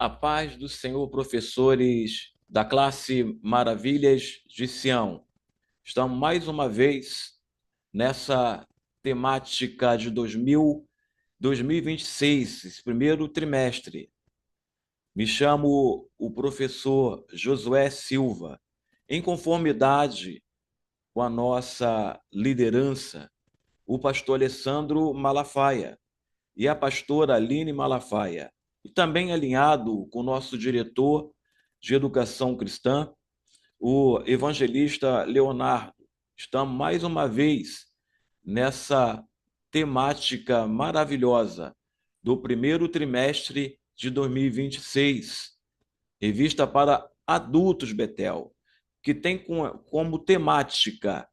A paz do Senhor, professores da classe Maravilhas de Sião. Estamos mais uma vez nessa temática de 2026, esse primeiro trimestre. Me chamo o professor Josué Silva, em conformidade com a nossa liderança, o pastor Alessandro Malafaia e a pastora Aline Malafaia, e também alinhado com o nosso diretor de educação cristã, o evangelista Leonardo. Estamos mais uma vez nessa temática maravilhosa do primeiro trimestre de 2026, revista para adultos Betel, que tem como temática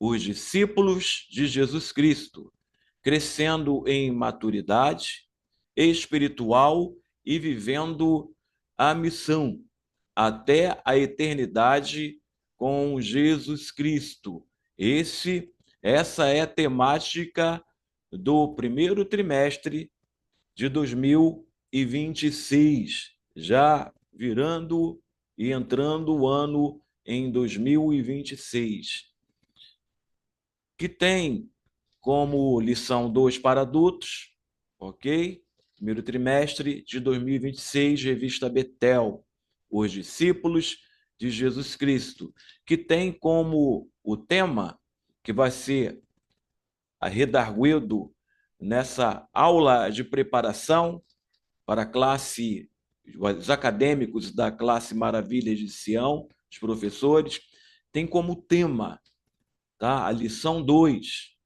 os discípulos de Jesus Cristo, crescendo em maturidade espiritual e vivendo a missão até a eternidade com Jesus Cristo. Essa é a temática do primeiro trimestre de 2026, já virando e entrando o ano em 2026, que tem como lição 2 para adultos, ok? Primeiro trimestre de 2026, revista Betel, os discípulos de Jesus Cristo, que tem como o tema, que vai ser redarguido nessa aula de preparação para a classe, os acadêmicos da classe Maravilhas de Sião, os professores, tem como tema, tá? A lição 2,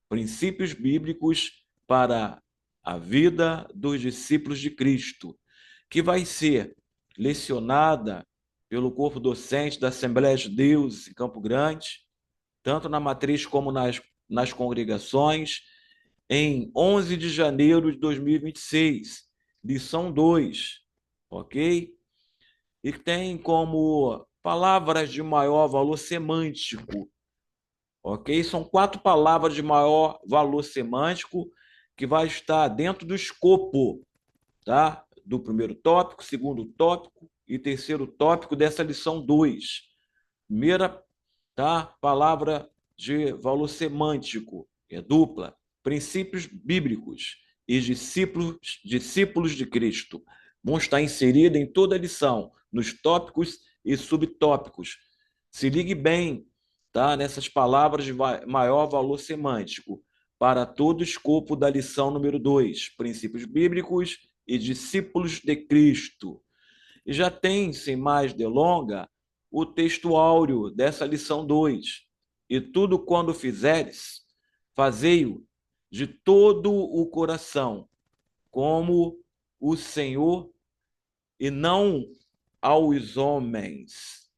princípios bíblicos para a vida dos discípulos de Cristo, que vai ser lecionada pelo corpo docente da Assembleia de Deus em Campo Grande, tanto na matriz como nas congregações, em 11 de janeiro de 2026, lição 2, ok? E tem como palavras de maior valor semântico, ok? São 4 palavras de maior valor semântico que vai estar dentro do escopo, tá? Do primeiro tópico, segundo tópico e terceiro tópico dessa lição 2. Primeira, tá? Palavra de valor semântico, é dupla. Princípios bíblicos e discípulos de Cristo. Vão estar inseridos em toda a lição, nos tópicos e subtópicos. Se ligue bem, tá? Nessas palavras de maior valor semântico, para todo o escopo da lição número 2, princípios bíblicos e discípulos de Cristo. E já tem, sem mais delonga, o texto áureo dessa lição 2. E tudo quando fizeres, fazei-o de todo o coração, como o Senhor, e não aos homens.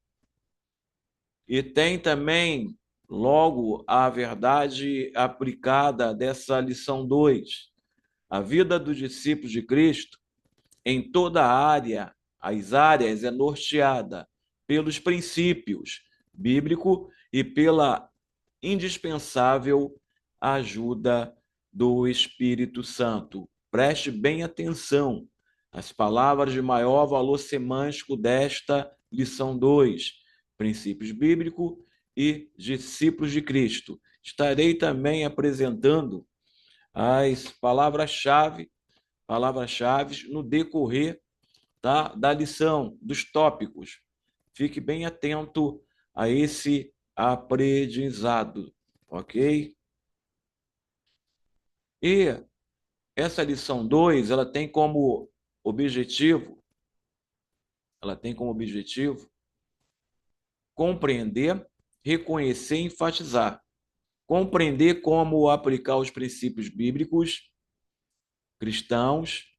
E tem também, logo, a verdade aplicada dessa lição 2. A vida dos discípulos de Cristo, em toda a área, as áreas é norteada pelos princípios bíblico e pela indispensável ajuda do Espírito Santo. Preste bem atenção às palavras de maior valor semântico desta lição 2, princípios bíblicos e discípulos de Cristo. Estarei também apresentando as palavras-chave no decorrer, tá, da lição, dos tópicos. Fique bem atento a esse aprendizado, ok? E essa lição 2, objetivo, ela tem como objetivo compreender, reconhecer e enfatizar. Compreender como aplicar os princípios bíblicos cristãos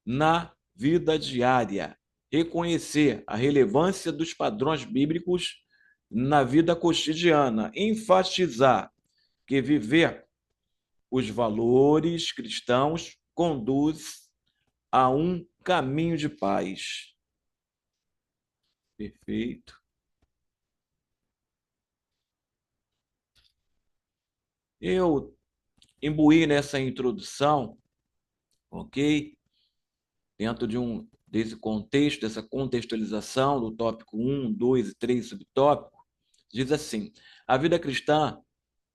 na vida diária. Reconhecer a relevância dos padrões bíblicos na vida cotidiana. Enfatizar que viver os valores cristãos conduz a um caminho de paz. Perfeito. Eu imbuí nessa introdução, ok? Dentro desse contexto, dessa contextualização do tópico 1, 2 e 3 subtópico, diz assim: a vida cristã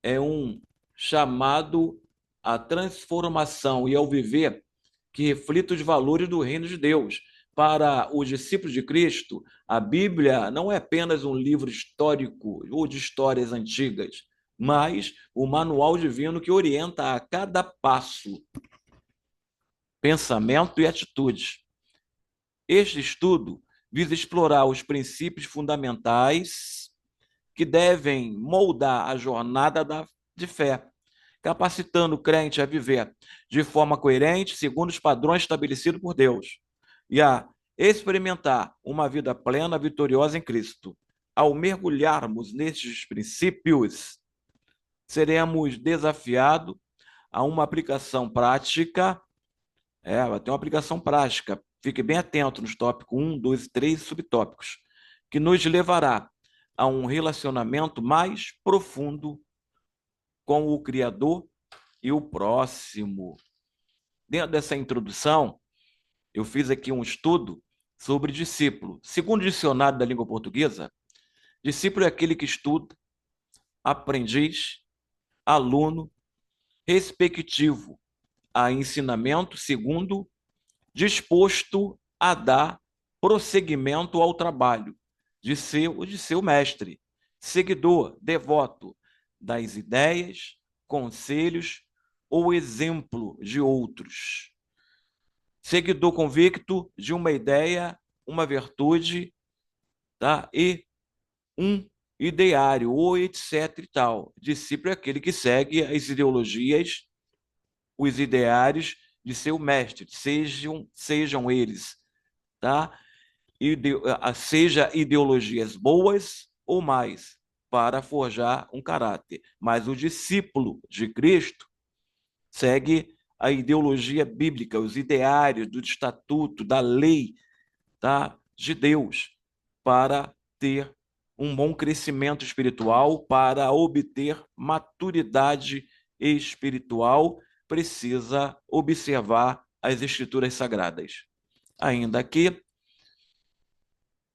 é um chamado à transformação e ao viver que reflita os valores do reino de Deus. Para os discípulos de Cristo, a Bíblia não é apenas um livro histórico ou de histórias antigas, mas o manual divino que orienta a cada passo, pensamento e atitude. Este estudo visa explorar os princípios fundamentais que devem moldar a jornada de fé, capacitando o crente a viver de forma coerente, segundo os padrões estabelecidos por Deus, e a experimentar uma vida plena, vitoriosa em Cristo. Ao mergulharmos nestes princípios, seremos desafiados a uma aplicação prática. Vai ter uma aplicação prática. Fique bem atento nos tópicos 1, 2 e 3 subtópicos, que nos levará a um relacionamento mais profundo com o Criador e o próximo. Dentro dessa introdução, eu fiz aqui um estudo sobre discípulo. Segundo o dicionário da língua portuguesa, discípulo é aquele que estuda, aprendiz, aluno, respectivo a ensinamento, segundo, disposto a dar prosseguimento ao trabalho de seu mestre, seguidor, devoto das ideias, conselhos ou exemplo de outros. Seguidor convicto de uma ideia, uma virtude, tá? E um ideário, ou etc e tal. Discípulo é aquele que segue as ideologias, os ideários de seu mestre, sejam eles, tá? Seja ideologias boas ou mais, para forjar um caráter. Mas o discípulo de Cristo segue a ideologia bíblica, os ideários do estatuto, da lei, tá? De Deus, para ter um bom crescimento espiritual, para obter maturidade espiritual, precisa observar as Escrituras Sagradas. Ainda que,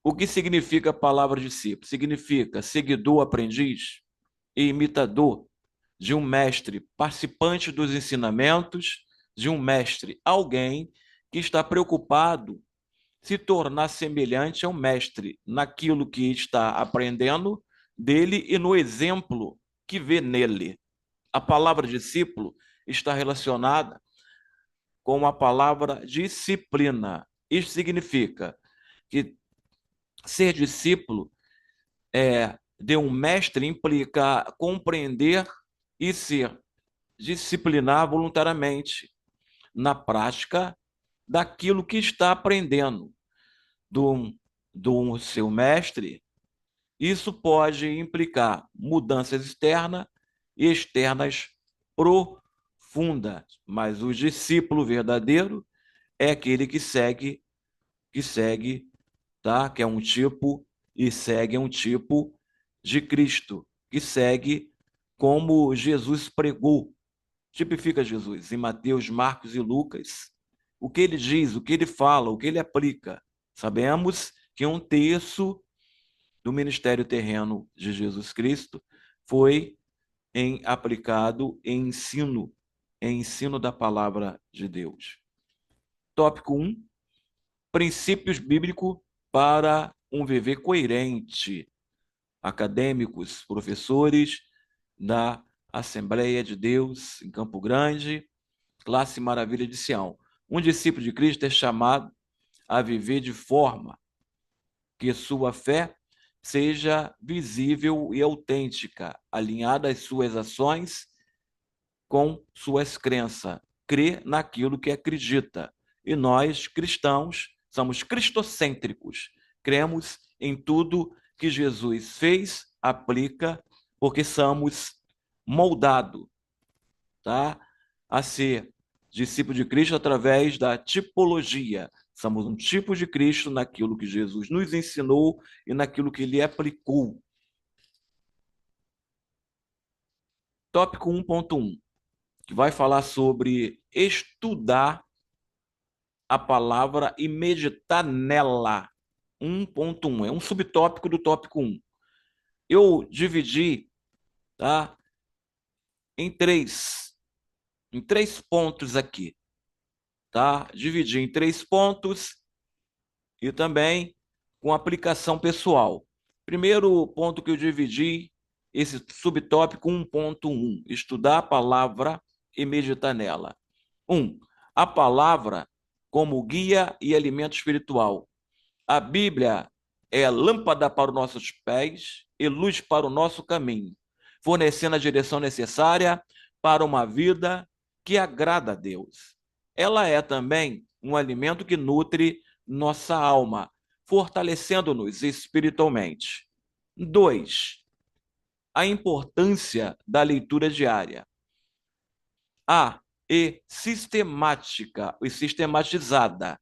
o que significa a palavra discípulo? Significa seguidor, aprendiz e imitador de um mestre, participante dos ensinamentos de um mestre, alguém que está preocupado se tornar semelhante ao mestre naquilo que está aprendendo dele e no exemplo que vê nele. A palavra discípulo está relacionada com a palavra disciplina. Isso significa que ser discípulo de um mestre implica compreender e ser disciplinar voluntariamente na prática daquilo que está aprendendo do seu mestre. Isso pode implicar mudanças externas e externas profundas, mas o discípulo verdadeiro é aquele que segue, tá? Que é um tipo e segue um tipo de Cristo, que segue como Jesus pregou. Tipifica Jesus em Mateus, Marcos e Lucas. O que ele diz, o que ele fala, o que ele aplica. Sabemos que um terço do ministério terreno de Jesus Cristo foi aplicado em ensino da palavra de Deus. Tópico 1, princípios bíblicos para um viver coerente. Acadêmicos, professores da Assembleia de Deus em Campo Grande, classe Maravilha de Sião. Um discípulo de Cristo é chamado a viver de forma que sua fé seja visível e autêntica, alinhada às suas ações com suas crenças, crê naquilo que acredita. E nós, cristãos, somos cristocêntricos, cremos em tudo que Jesus fez, aplica, porque somos moldados, tá? A ser discípulo de Cristo através da tipologia. Somos um tipo de Cristo naquilo que Jesus nos ensinou e naquilo que ele aplicou. Tópico 1.1, que vai falar sobre estudar a palavra e meditar nela. 1.1, é um subtópico do tópico 1. Eu dividi, tá, em três pontos aqui, tá? Dividi em 3 pontos e também com aplicação pessoal. Primeiro ponto que eu dividi, esse subtópico 1.1, estudar a palavra e meditar nela. 1. A palavra como guia e alimento espiritual. A Bíblia é lâmpada para os nossos pés e luz para o nosso caminho, fornecendo a direção necessária para uma vida que agrada a Deus. Ela é também um alimento que nutre nossa alma, fortalecendo-nos espiritualmente. 2. A importância da leitura diária. E sistemática e sistematizada.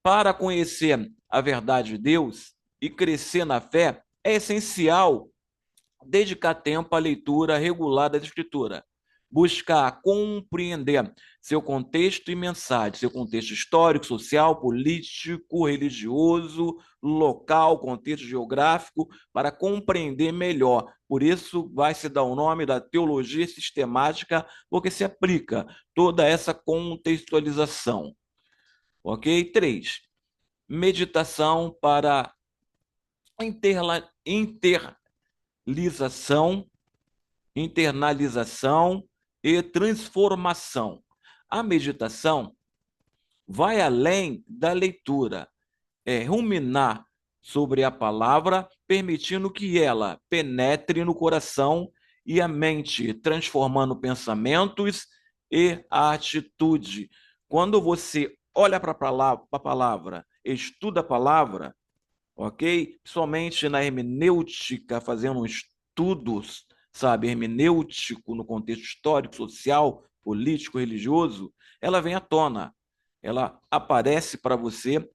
Para conhecer a verdade de Deus e crescer na fé, é essencial dedicar tempo à leitura regular da Escritura, buscar compreender seu contexto e mensagem, seu contexto histórico, social, político, religioso, local, contexto geográfico, para compreender melhor. Por isso vai se dar o nome da teologia sistemática, porque se aplica toda essa contextualização. Ok? 3. Meditação para internalização, internalização e transformação. A meditação vai além da leitura, é ruminar sobre a palavra, permitindo que ela penetre no coração e a mente, transformando pensamentos e a atitude. Quando você olha para a palavra, estuda a palavra, ok? Somente na hermenêutica, fazendo estudos, sabe, hermenêutico no contexto histórico, social, político, religioso, ela vem à tona, ela aparece para você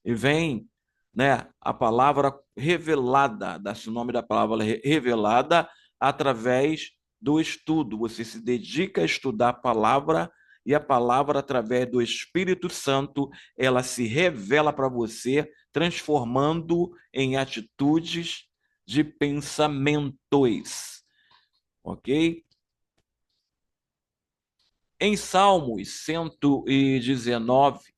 e vem, né, a palavra revelada, dá-se o nome da palavra revelada através do estudo. Você se dedica a estudar a palavra e a palavra, através do Espírito Santo, ela se revela para você, transformando em atitudes de pensamentos. Ok? Em Salmos 119,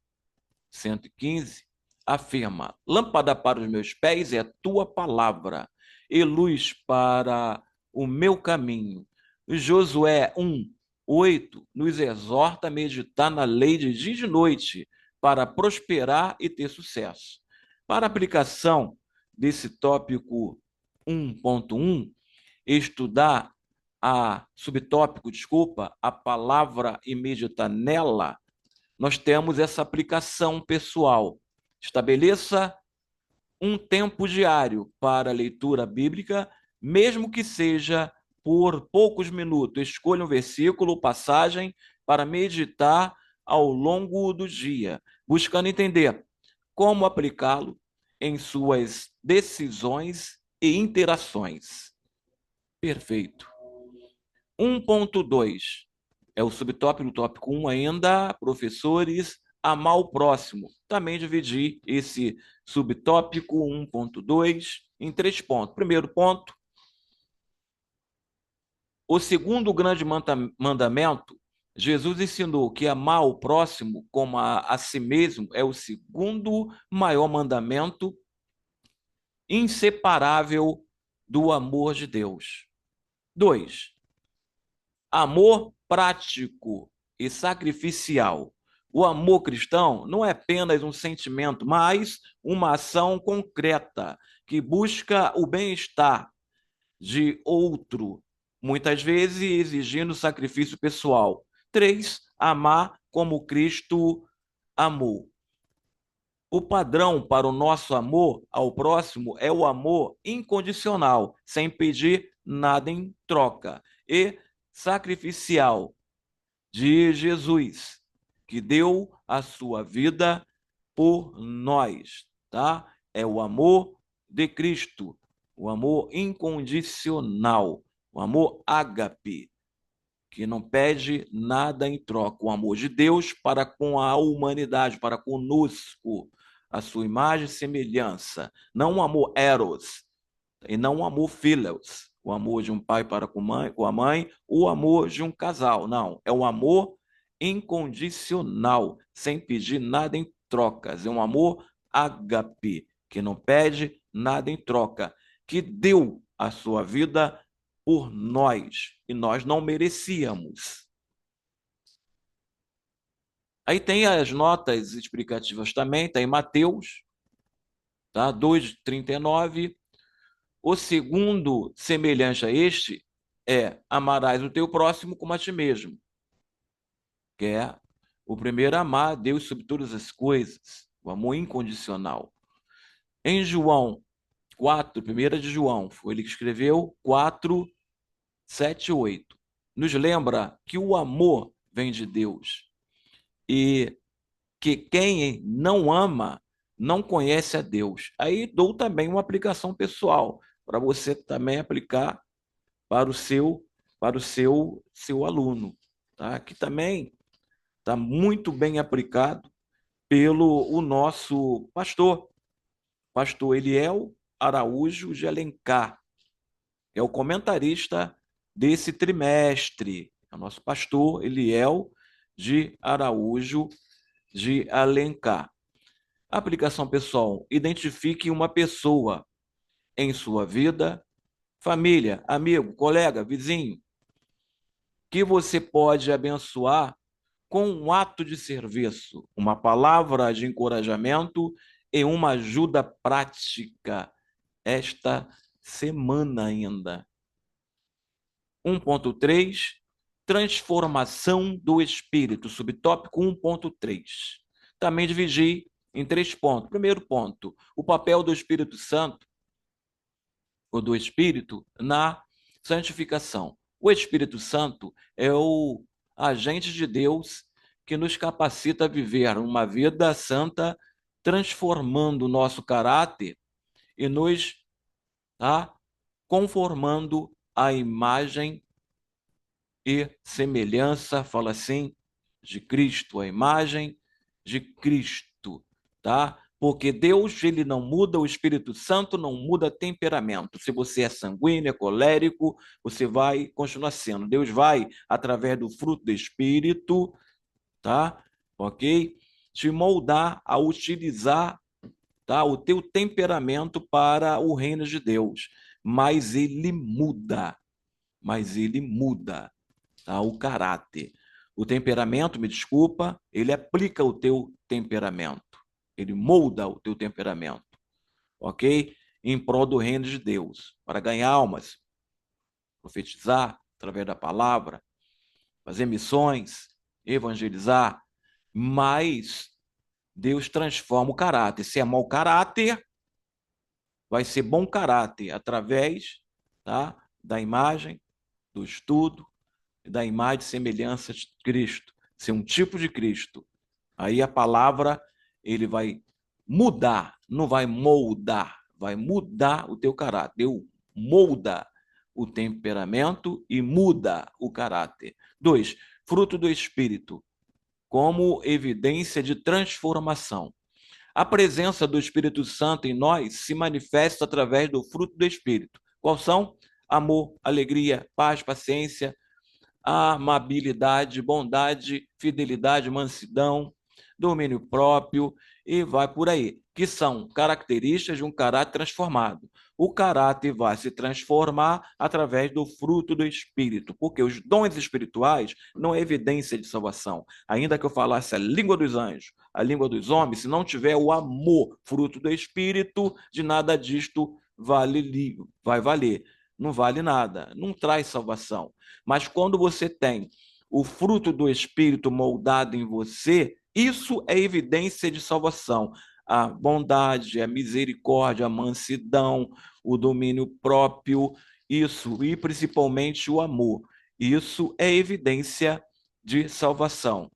115, afirma: lâmpada para os meus pés é a tua palavra e luz para o meu caminho. Josué 1:8 nos exorta a meditar na lei de dia e de noite para prosperar e ter sucesso. Para aplicação desse tópico 1.1, estudar a palavra e meditar nela, nós temos essa aplicação pessoal. Estabeleça um tempo diário para a leitura bíblica, mesmo que seja por poucos minutos. Escolha um versículo, passagem, para meditar ao longo do dia, buscando entender como aplicá-lo em suas decisões e interações. Perfeito. 1.2 é o subtópico do tópico 1 ainda, professores, amar o próximo. Também dividi esse subtópico 1.2 em 3 pontos. Primeiro ponto, o segundo grande mandamento, Jesus ensinou que amar o próximo como a si mesmo é o segundo maior mandamento, inseparável do amor de Deus. 2. Amor prático e sacrificial. O amor cristão não é apenas um sentimento, mas uma ação concreta que busca o bem-estar de outro, muitas vezes exigindo sacrifício pessoal. 3. Amar como Cristo amou. O padrão para o nosso amor ao próximo é o amor incondicional, sem pedir nada em troca, e sacrificial de Jesus, que deu a sua vida por nós, tá? É o amor de Cristo, o amor incondicional, o amor ágape. que não pede nada em troca. O amor de Deus para com a humanidade, para conosco, a sua imagem e semelhança. Não um amor eros, e não um amor philos, o amor de um pai para com a mãe, o amor de um casal. Não, é um amor incondicional, sem pedir nada em trocas. É um amor ágape, que não pede nada em troca, que deu a sua vida por nós, e nós não merecíamos. Aí tem as notas explicativas também, está em Mateus, tá? 2,39. O segundo, semelhante a este, é amarás o teu próximo como a ti mesmo, que é o primeiro amar a Deus sobre todas as coisas, o amor incondicional. Em João 4, primeira de João, foi ele que escreveu, 4, 7, 8. Nos lembra que o amor vem de Deus e que quem não ama não conhece a Deus. Aí dou também uma aplicação pessoal para você também aplicar para o seu aluno, tá? Que também está muito bem aplicado pelo o nosso pastor Eliel Araújo de Alencar, é o comentarista desse trimestre, é o nosso pastor Eliel de Araújo de Alencar. Aplicação pessoal: identifique uma pessoa em sua vida, família, amigo, colega, vizinho, que você pode abençoar com um ato de serviço, uma palavra de encorajamento e uma ajuda prática esta semana ainda. 1.3, transformação do espírito, subtópico 1.3. Também dividi em 3 pontos. Primeiro ponto, o papel do Espírito Santo, ou do Espírito, na santificação. O Espírito Santo é o agente de Deus que nos capacita a viver uma vida santa, transformando o nosso caráter e nos, tá, conformando à imagem e semelhança, fala assim, de Cristo, a imagem de Cristo, tá? Porque Deus, ele não muda, o Espírito Santo não muda temperamento. Se você é sanguíneo, é colérico, você vai continuar sendo. Deus vai, através do fruto do Espírito, tá? Ok? Te moldar a utilizar, tá, o teu temperamento para o reino de Deus. Mas ele muda, tá? O caráter. O temperamento, me desculpa, ele aplica o teu temperamento. Ele molda o teu temperamento, ok? Em prol do reino de Deus, para ganhar almas, profetizar através da palavra, fazer missões, evangelizar, mas Deus transforma o caráter. Se é mau caráter, vai ser bom caráter através, tá, da imagem, do estudo, da imagem e semelhança de Cristo, ser um tipo de Cristo. Aí a palavra, ele vai mudar, não vai moldar, vai mudar o teu caráter. Deus molda o temperamento e muda o caráter. 2, fruto do Espírito, como evidência de transformação. A presença do Espírito Santo em nós se manifesta através do fruto do Espírito. Quais são? Amor, alegria, paz, paciência, amabilidade, bondade, fidelidade, mansidão, domínio próprio e vai por aí, que são características de um caráter transformado. O caráter vai se transformar através do fruto do Espírito, porque os dons espirituais não é evidência de salvação. Ainda que eu falasse a língua dos anjos, a língua dos homens, se não tiver o amor, fruto do Espírito, de nada disto vai valer. Não vale nada, não traz salvação. Mas quando você tem o fruto do Espírito moldado em você, isso é evidência de salvação. A bondade, a misericórdia, a mansidão, o domínio próprio, isso, e principalmente o amor. Isso é evidência de salvação.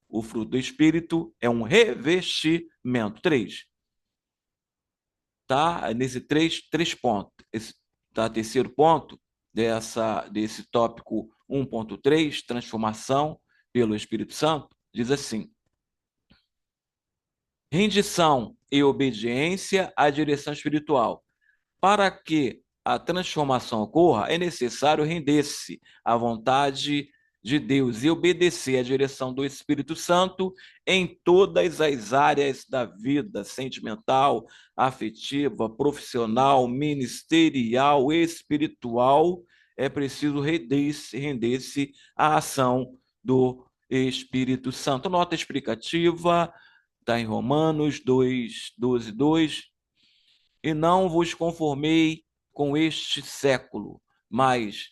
O fruto do Espírito é um revestimento. 3. Tá? Nesse três pontos. Esse, tá? Terceiro ponto desse tópico 1.3, transformação pelo Espírito Santo, diz assim: rendição e obediência à direção espiritual. Para que a transformação ocorra, é necessário render-se à vontade de Deus e obedecer à direção do Espírito Santo em todas as áreas da vida sentimental, afetiva, profissional, ministerial, espiritual. É preciso render-se à ação do Espírito Santo. Nota explicativa, está em Romanos 2, 12, 2. E não vos conformei com este século, mas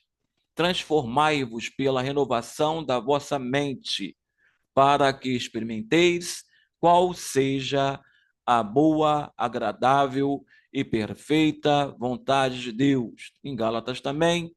transformai-vos pela renovação da vossa mente, para que experimenteis qual seja a boa, agradável e perfeita vontade de Deus. Em Gálatas também,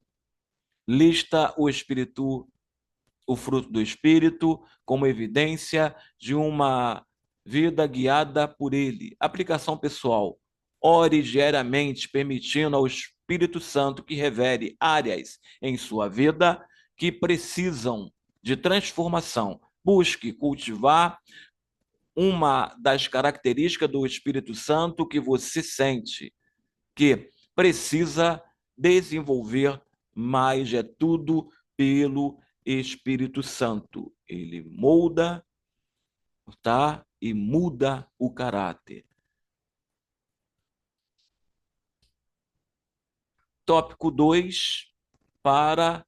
lista o fruto do Espírito como evidência de uma vida guiada por ele. Aplicação pessoal. Ore diariamente, permitindo ao Espírito Santo que revele áreas em sua vida que precisam de transformação. Busque cultivar uma das características do Espírito Santo que você sente que precisa desenvolver mais. É tudo pelo Espírito Santo. Ele molda, tá? E muda o caráter. Tópico 2, para,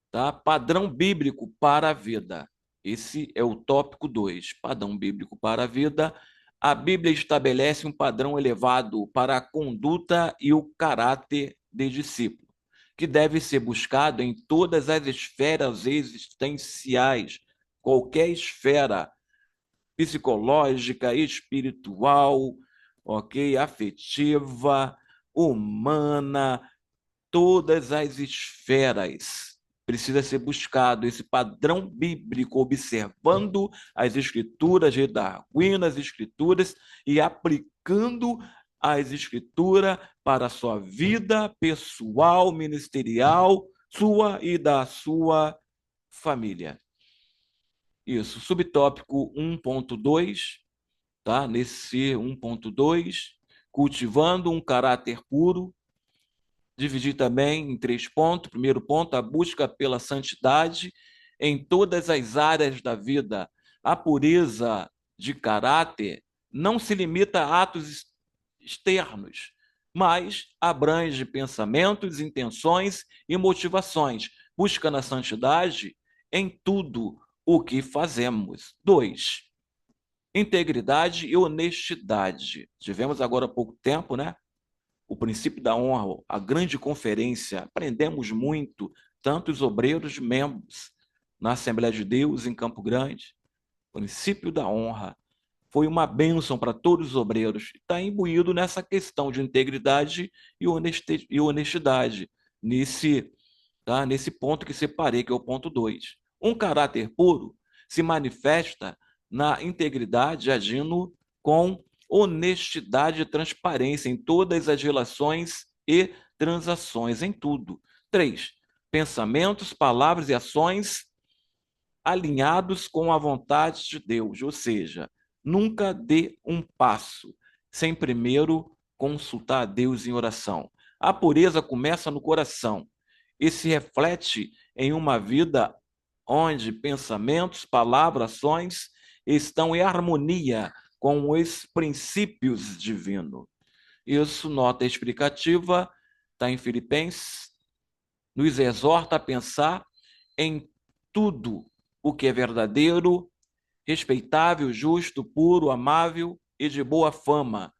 tá? Padrão bíblico para a vida. Esse é o tópico 2, padrão bíblico para a vida. A Bíblia estabelece um padrão elevado para a conduta e o caráter de discípulo, que deve ser buscado em todas as esferas existenciais, qualquer esfera psicológica, espiritual, ok, afetiva, humana, todas as esferas. Precisa ser buscado esse padrão bíblico, observando as escrituras, redarguindo as escrituras e aplicando as escrituras para a sua vida pessoal, ministerial, sua e da sua família. Isso, subtópico 1.2, tá? Nesse 1.2, cultivando um caráter puro. Dividir também em 3 pontos. Primeiro ponto, a busca pela santidade em todas as áreas da vida. A pureza de caráter não se limita a atos externos, mas abrange pensamentos, intenções e motivações. Busca na santidade em tudo o que fazemos. 2, integridade e honestidade. Tivemos agora há pouco tempo, né? O princípio da honra, a grande conferência. Aprendemos muito, tanto os obreiros membros na Assembleia de Deus em Campo Grande. O princípio da honra foi uma bênção para todos os obreiros. Está imbuído nessa questão de integridade e honestidade, nesse ponto que separei, que é o ponto 2. Um caráter puro se manifesta na integridade, agindo com honestidade e transparência em todas as relações e transações, em tudo. 3, pensamentos, palavras e ações alinhados com a vontade de Deus, ou seja, nunca dê um passo sem primeiro consultar a Deus em oração. A pureza começa no coração e se reflete em uma vida onde pensamentos, palavras, ações estão em harmonia com os princípios divinos. Isso, nota explicativa, está em Filipenses, nos exorta a pensar em tudo o que é verdadeiro, respeitável, justo, puro, amável e de boa fama,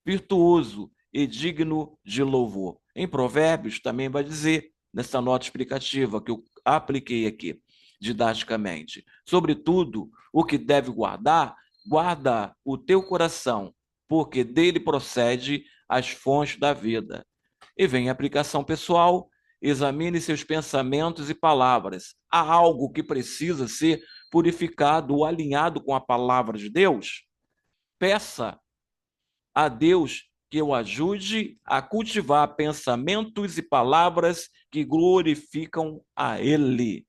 virtuoso e digno de louvor. Em Provérbios também vai dizer, nessa nota explicativa que eu apliquei aqui didaticamente, sobretudo o que deve guardar, guarda o teu coração, porque dele procede as fontes da vida. E vem a aplicação pessoal. Examine seus pensamentos e palavras. Há algo que precisa ser purificado ou alinhado com a palavra de Deus? Peça a Deus que o ajude a cultivar pensamentos e palavras que glorificam a Ele.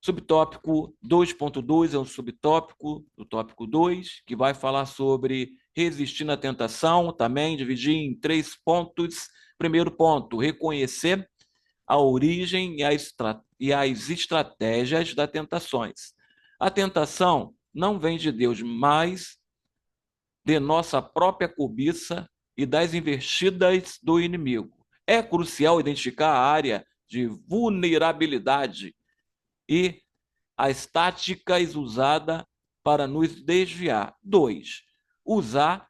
Subtópico 2.2 é um subtópico do tópico 2, que vai falar sobre resistir à tentação, também dividir em 3 pontos. Primeiro ponto, reconhecer a origem e as estratégias das tentações. A tentação não vem de Deus, mas de nossa própria cobiça e das investidas do inimigo. É crucial identificar a área de vulnerabilidade e as táticas usadas para nos desviar. 2. Usar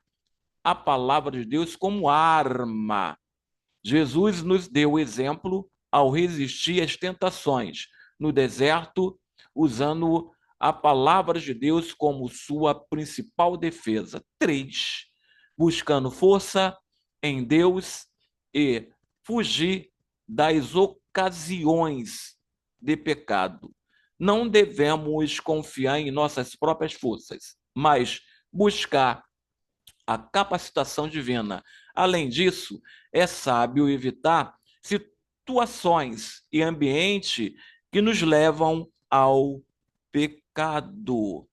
a palavra de Deus como arma. Jesus nos deu o exemplo ao resistir às tentações no deserto, usando a palavra de Deus como sua principal defesa. 3. Buscando força em Deus e fugir das ocasiões de pecado. Não devemos confiar em nossas próprias forças, mas buscar a capacitação divina. Além disso, é sábio evitar situações e ambiente que nos levam ao pecado.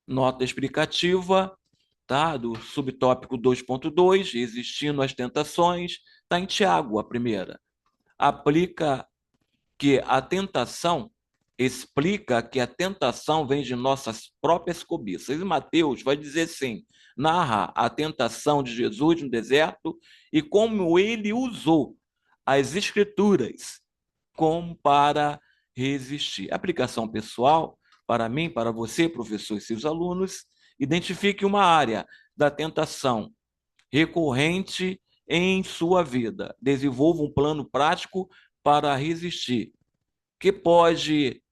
Nota explicativa, tá? Do subtópico 2.2, resistindo às tentações, está em Tiago, a primeira. Explica que a tentação vem de nossas próprias cobiças. E Mateus vai dizer assim, narra a tentação de Jesus no deserto e como ele usou as escrituras como para resistir. Aplicação pessoal, para mim, para você, professor e seus alunos, identifique uma área da tentação recorrente em sua vida. Desenvolva um plano prático para resistir, que pode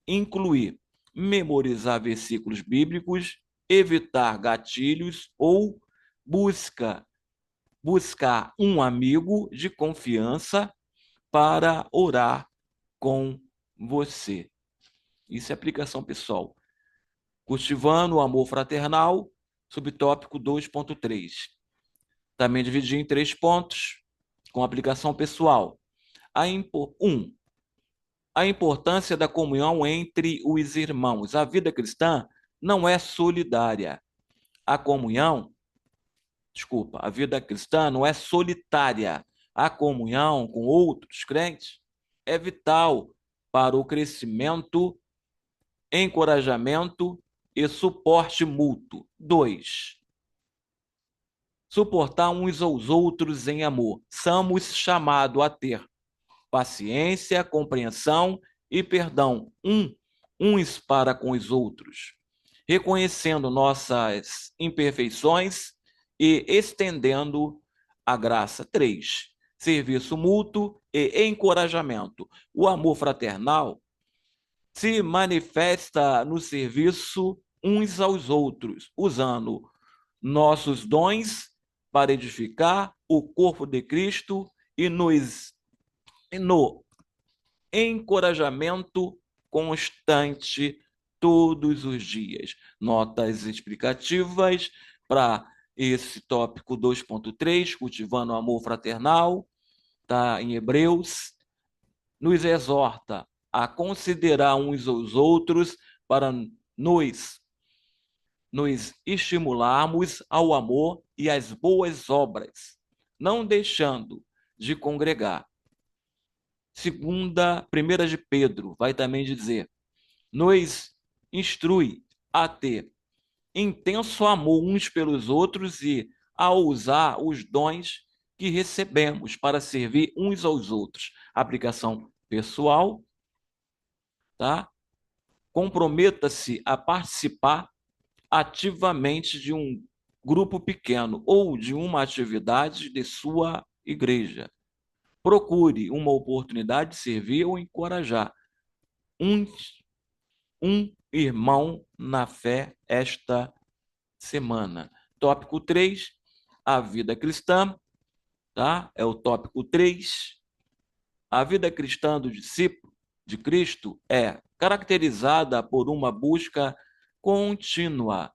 incluir memorizar versículos bíblicos, evitar gatilhos ou buscar um amigo de confiança para orar com você. Isso é aplicação pessoal. Cultivando o amor fraternal, subtópico 2.3. Também dividi em 3 pontos, com aplicação pessoal. 1. A importância da comunhão entre os irmãos. A vida cristã não é solidária. A vida cristã não é solitária. A comunhão com outros crentes é vital para o crescimento, encorajamento e suporte mútuo. 2. Suportar uns aos outros em amor. Somos chamados a ter paciência, compreensão e perdão uns para com os outros, reconhecendo nossas imperfeições e estendendo a graça. 3. Serviço mútuo e encorajamento. O amor fraternal se manifesta no serviço uns aos outros, usando nossos dons para edificar o corpo de Cristo e no encorajamento constante todos os dias. Notas explicativas para esse tópico 2.3, cultivando o amor fraternal, tá em Hebreus, nos exorta a considerar uns aos outros para nos estimularmos ao amor e às boas obras, não deixando de congregar. Primeira de Pedro vai também dizer, nos instrui a ter intenso amor uns pelos outros e a usar os dons que recebemos para servir uns aos outros. Aplicação pessoal, tá? Comprometa-se a participar ativamente de um grupo pequeno ou de uma atividade de sua igreja. Procure uma oportunidade de servir ou encorajar um irmão na fé esta semana. Tópico 3, a vida cristã, tá? É o tópico 3. A vida cristã do discípulo de Cristo é caracterizada por uma busca contínua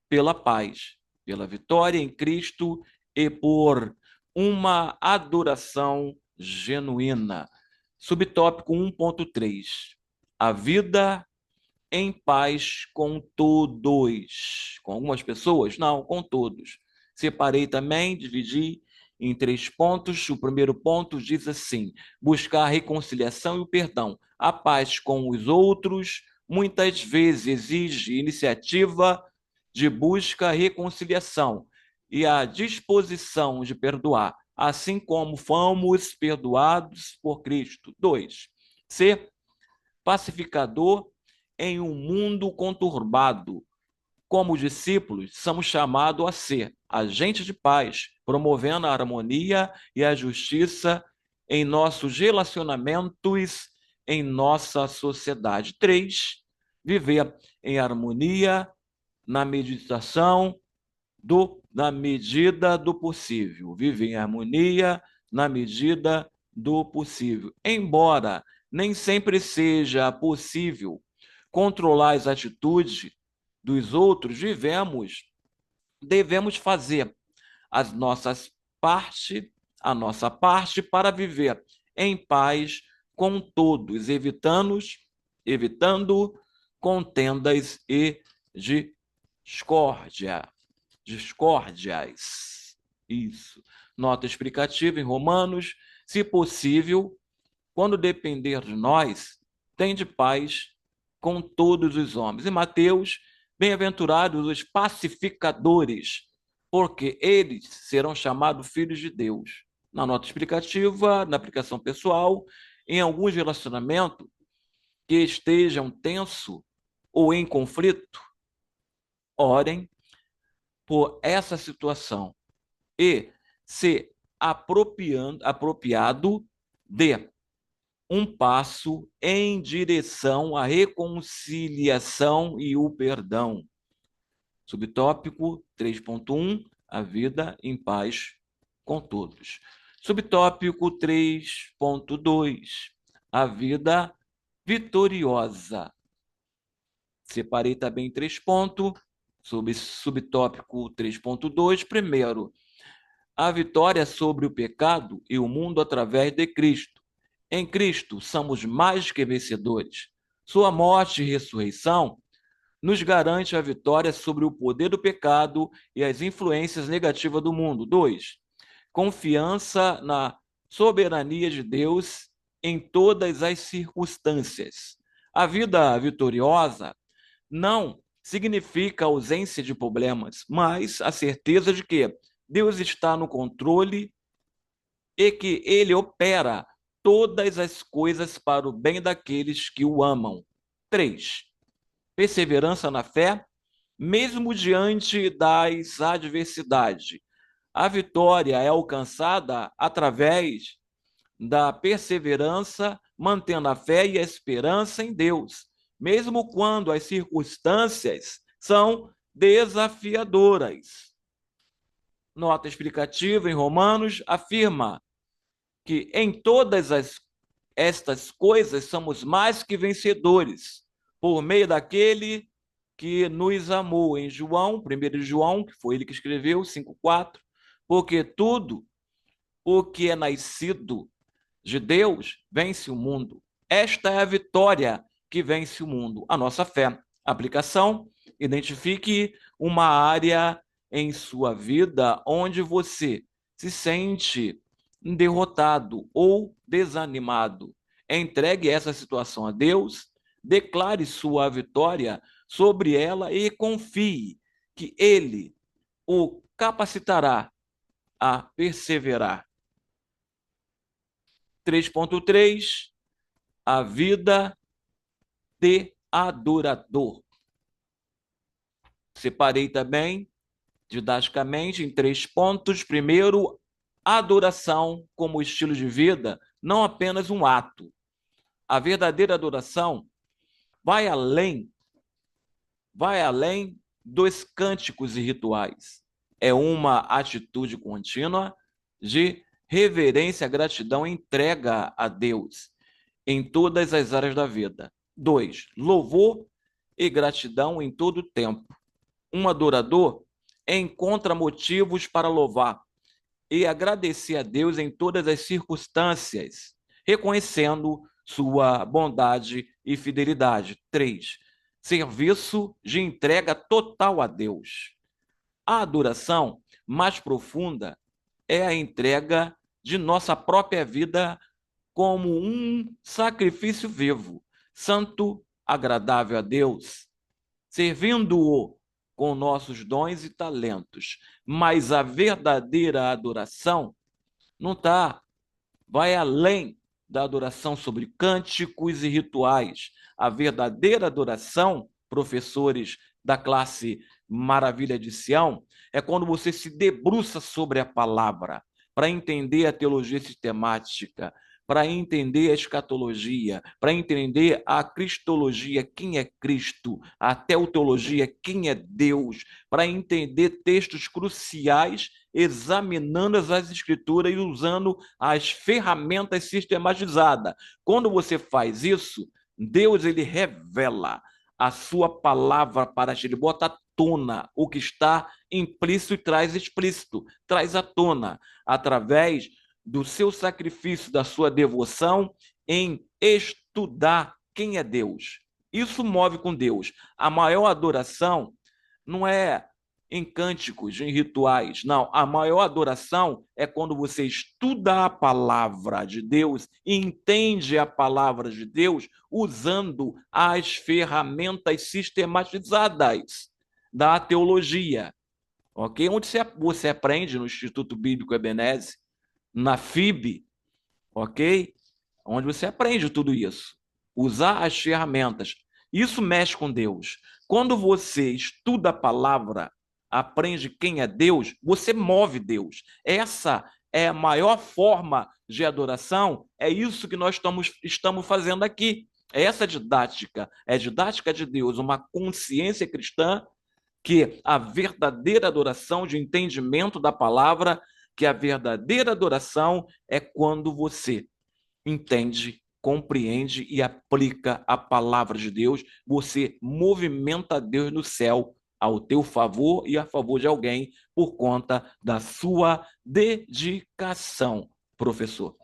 pela paz, pela vitória em Cristo e por uma adoração genuína. Subtópico 1.3. A vida em paz com todos. Com algumas pessoas? Não, com todos. Separei também, dividi em 3 pontos. O primeiro ponto diz assim: buscar a reconciliação e o perdão. A paz com os outros muitas vezes exige iniciativa de busca e reconciliação e a disposição de perdoar, assim como fomos perdoados por Cristo. 2. Ser pacificador em um mundo conturbado. Como discípulos, somos chamados a ser agentes de paz, promovendo a harmonia e a justiça em nossos relacionamentos, em nossa sociedade. 3. Viver em harmonia na meditação na medida do possível. Viver em harmonia na medida do possível. Embora nem sempre seja possível controlar as atitudes dos outros, devemos fazer as nossas parte, a nossa parte para viver em paz com todos, evitando contendas e discórdias. Isso. Nota explicativa em Romanos: se possível, quando depender de nós, tende paz com todos os homens. Em Mateus: bem-aventurados os pacificadores, porque eles serão chamados filhos de Deus. Na nota explicativa, na aplicação pessoal, em alguns relacionamentos que estejam tenso ou em conflito, orem por essa situação e se apropriado de um passo em direção à reconciliação e o perdão. Subtópico 3.1, a vida em paz com todos. Subtópico 3.2, a vida vitoriosa. Separei também 3 pontos, subtópico 3.2. Primeiro, a vitória sobre o pecado e o mundo através de Cristo. Em Cristo somos mais que vencedores. Sua morte e ressurreição nos garante a vitória sobre o poder do pecado e as influências negativas do mundo. 2. Confiança na soberania de Deus em todas as circunstâncias. A vida vitoriosa não significa ausência de problemas, mas a certeza de que Deus está no controle e que ele opera todas as coisas para o bem daqueles que o amam. 3. Perseverança na fé, mesmo diante das adversidades. A vitória é alcançada através da perseverança, mantendo a fé e a esperança em Deus, mesmo quando as circunstâncias são desafiadoras. Nota explicativa em Romanos afirma que em todas estas coisas somos mais que vencedores, por meio daquele que nos amou. Em João, 1 João, que foi ele que escreveu, 5,4, porque tudo o que é nascido de Deus vence o mundo. Esta é a vitória que vence o mundo, a nossa fé. Aplicação: identifique uma área em sua vida onde você se sente derrotado ou desanimado. Entregue essa situação a Deus, declare sua vitória sobre ela e confie que Ele o capacitará a perseverar. 3.3, a vida de adorador. Separei também, didaticamente, em 3 pontos. Primeiro, adoração como estilo de vida, não apenas um ato. A verdadeira adoração vai além dos cânticos e rituais. É uma atitude contínua de reverência, gratidão e entrega a Deus em todas as áreas da vida. 2. Louvor e gratidão em todo o tempo. um adorador encontra motivos para louvar e agradecer a Deus em todas as circunstâncias, reconhecendo sua bondade e fidelidade. 3. Serviço de entrega total a Deus. A adoração mais profunda é a entrega de nossa própria vida como um sacrifício vivo, santo, agradável a Deus, servindo-o com nossos dons e talentos. Mas a verdadeira adoração não está, vai além da adoração sobre cânticos e rituais. A verdadeira adoração, professores da classe Maravilha de Sião, é quando você se debruça sobre a palavra para entender a teologia sistemática, para entender a escatologia, para entender a cristologia, quem é Cristo, a teotologia, quem é Deus, para entender textos cruciais, examinando as escrituras e usando as ferramentas sistematizadas. Quando você faz isso, Deus ele revela a sua palavra para ti, ele bota à tona o que está implícito e traz explícito, traz à tona, através do seu sacrifício, da sua devoção em estudar quem é Deus. Isso move com Deus. A maior adoração não é em cânticos, em rituais. Não, a maior adoração é quando você estuda a palavra de Deus e entende a palavra de Deus usando as ferramentas sistematizadas da teologia. Ok? Onde você aprende no Instituto Bíblico Ebeneze, na FIB, ok? Onde você aprende tudo isso. Usar as ferramentas. Isso mexe com Deus. Quando você estuda a palavra, aprende quem é Deus, você move Deus. Essa é a maior forma de adoração, é isso que nós estamos fazendo aqui. Essa didática é didática de Deus, uma consciência cristã que a verdadeira adoração de entendimento da palavra, que a verdadeira adoração é quando você entende, compreende e aplica a palavra de Deus, você movimenta Deus no céu ao teu favor e a favor de alguém por conta da sua dedicação, professor.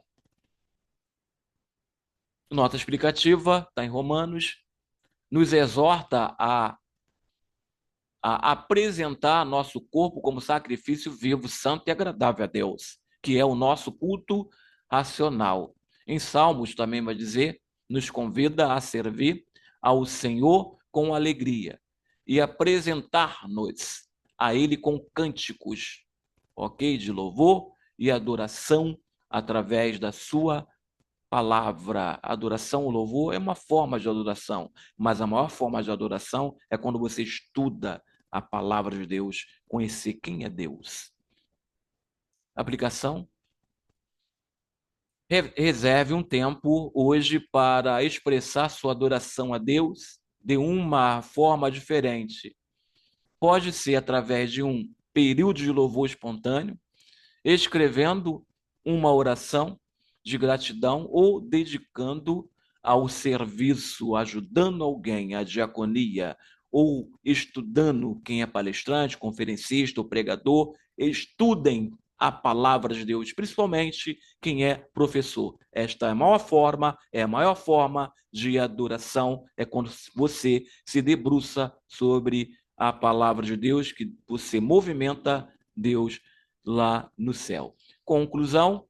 Nota explicativa, está em Romanos, nos exorta a apresentar nosso corpo como sacrifício vivo, santo e agradável a Deus, que é o nosso culto racional. Em Salmos também vai dizer, nos convida a servir ao Senhor com alegria e apresentar-nos a Ele com cânticos, ok? De louvor e adoração através da sua palavra. Adoração, o louvor é uma forma de adoração, mas a maior forma de adoração é quando você estuda a palavra de Deus, conhecer quem é Deus. Aplicação. Reserve um tempo hoje para expressar sua adoração a Deus de uma forma diferente. Pode ser através de um período de louvor espontâneo, escrevendo uma oração de gratidão ou dedicando ao serviço, ajudando alguém, a diaconia, ou estudando quem é palestrante, conferencista ou pregador. Estudem a palavra de Deus, principalmente quem é professor. Esta é a maior forma de adoração, é quando você se debruça sobre a palavra de Deus, que você movimenta Deus lá no céu. Conclusão: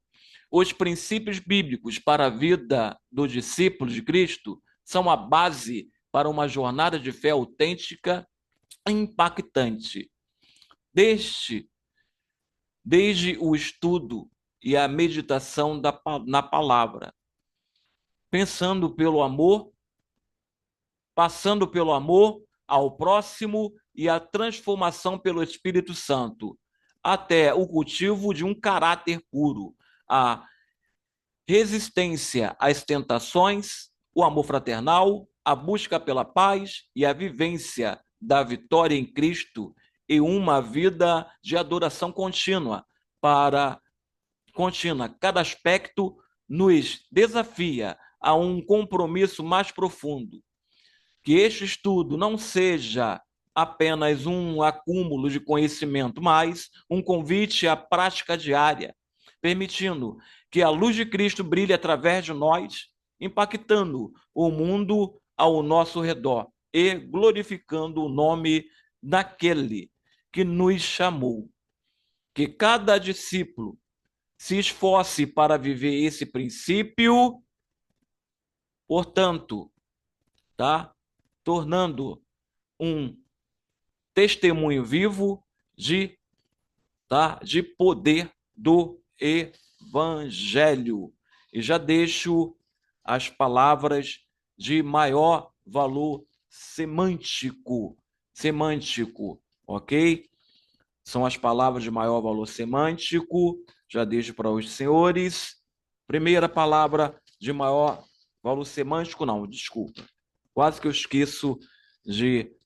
os princípios bíblicos para a vida do discípulo de Cristo são a base para uma jornada de fé autêntica e impactante. Desde o estudo e a meditação na palavra, pensando pelo amor, passando pelo amor ao próximo e a transformação pelo Espírito Santo, até o cultivo de um caráter puro, a resistência às tentações, o amor fraternal, a busca pela paz e a vivência da vitória em Cristo e uma vida de adoração contínua. Cada aspecto nos desafia a um compromisso mais profundo. Que este estudo não seja apenas um acúmulo de conhecimento, mas um convite à prática diária, permitindo que a luz de Cristo brilhe através de nós, impactando o mundo ao nosso redor e glorificando o nome daquele que nos chamou. Que cada discípulo se esforce para viver esse princípio, portanto, tá? Tornando um testemunho vivo de poder do Evangelho. E já deixo as palavras de maior valor semântico, ok? São as palavras de maior valor semântico, já deixo para os senhores. Primeira palavra de maior valor semântico, não, desculpa. Quase que eu esqueço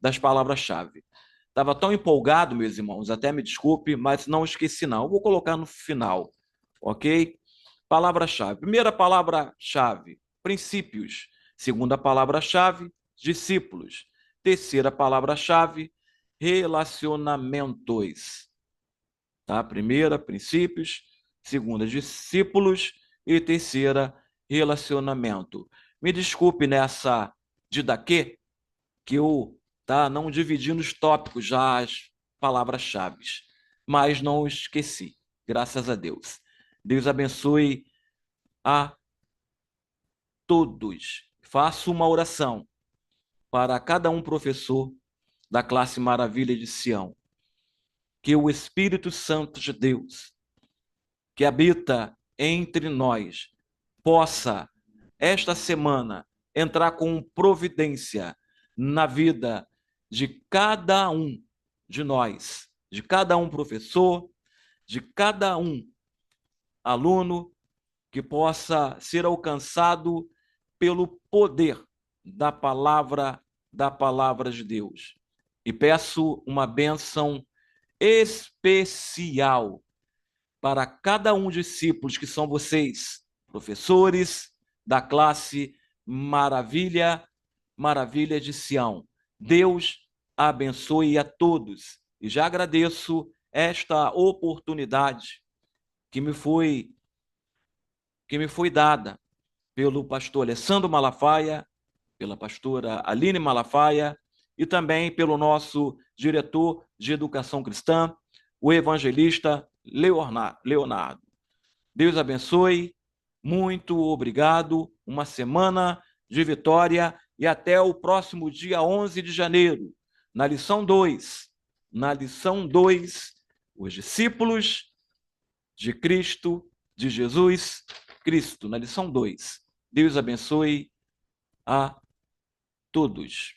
das palavras-chave. Estava tão empolgado, meus irmãos, até me desculpe, mas não esqueci não. Eu vou colocar no final, ok? Palavra-chave. Primeira palavra-chave, princípios. Segunda palavra-chave, discípulos. Terceira palavra-chave, relacionamentos. Tá? Primeira, princípios. Segunda, discípulos. E terceira, relacionamento. Me desculpe nessa didaquê, que eu não dividi nos tópicos já as palavras-chave, mas não esqueci, graças a Deus. Deus abençoe a todos. Faço uma oração para cada um professor da classe Maravilha de Sião. Que o Espírito Santo de Deus, que habita entre nós, possa, esta semana, entrar com providência na vida de cada um de nós, de cada um professor, de cada um aluno, que possa ser alcançado pelo poder da palavra de Deus. E peço uma bênção especial para cada um discípulos que são vocês, professores da classe Maravilha de Sião. Deus abençoe a todos. E já agradeço esta oportunidade que me foi dada pelo pastor Alessandro Malafaia, pela pastora Aline Malafaia e também pelo nosso diretor de educação cristã, o evangelista Leonardo. Deus abençoe, muito obrigado, uma semana de vitória e até o próximo dia 11 de janeiro, na lição 2. Na lição 2, os discípulos de Cristo, de Jesus Cristo, na lição 2. Deus abençoe a todos.